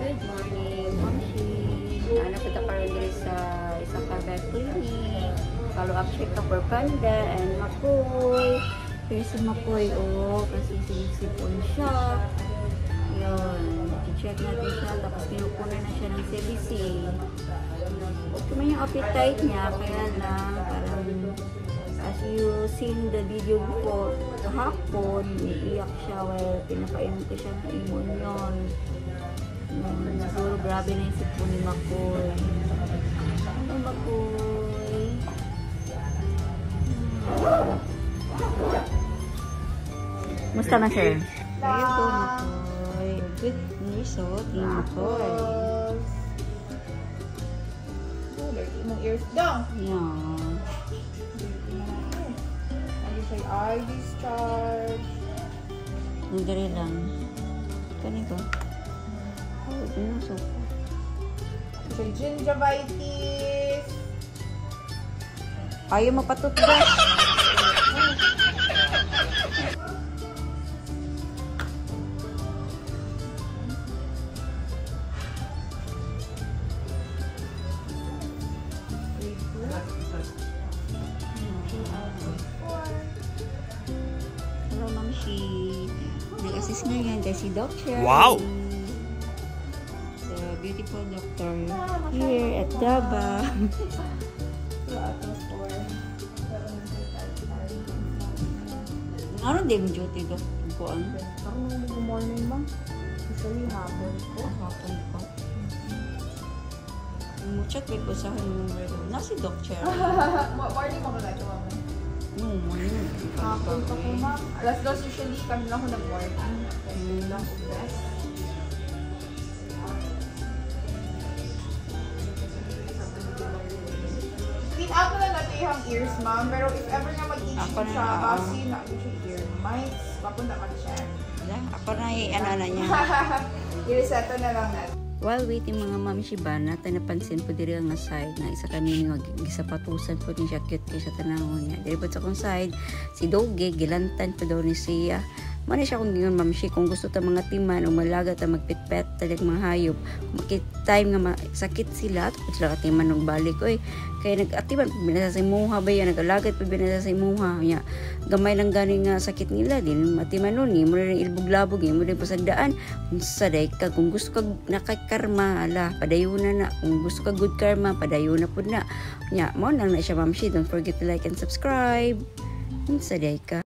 Good morning, Momshi. Ano po karon diri sa isa ka vet clinic. Follow up check up for Panda and Makoy. Pero si Makoy, kasi sinisipon siya. Yun, i-check natin siya. Tapos pinupunan na siya ng CBC. Okay man yung appetite niya, kaya lang parang as you seen the video before, kahapon, iiyak siya while pinapainom ko siya ng Immunion. Siguro grabe na yung sipon ni Makoy. Ay, Makoy. Musta na, sir? There you go, Makoy. Good result ni Makoy. Imong ears down. Yeah. Ano siya eye discharge. Nandari lang. Ganito. So, Siya gingivitis. ayaw mapatutbrush. Hello, Mamshi. Nag-assist ngayon kay si Dr. Wow! The beautiful doctor here at Daba. Ano din duty ko? Kuan? Parang nung morning bang? Usually hapon ko. Hapon ko. Muchat ko sa numero. Nasi Dr. Morning mo ka na ito, mama. Hapon pa ko, ma'am. Alas 2 usually kami lang ako nag-work. Lang ko best. Clean out na lang natin yung ears, ma'am. Pero if ever nga mag-issue Ako na, siya, kasi na-issue ear mites, papunta mag-check. Ako na ano na niya. I-reseto na lang natin. While waiting mga mami Shibana, napansin po diri nga side na isa kami nga gisapatusan po ni siya cute kay sa tanawon niya. Diri po sa kong side, si Doge gilantan pa daw ni siya. Mani siya kung gingon mamshi kung gusto ta mga timan o malaga ta magpitpet talag mga hayop. Makit time nga sakit sila at sila katiman og balik oy. Kaya nag-atiman binasa sa imuha ba yan nagalagat pa binasa sa imuha nya. Gamay lang gani nga sakit nila din matiman nun mo rin ilbog-labog mo rin pasagdaan. Unsa day ka kung gusto ka nakakarma ala padayuna na kung gusto ka good karma padayuna pud na. Nya mo nang na siya mamshi, don't forget to like and subscribe. Unsa day ka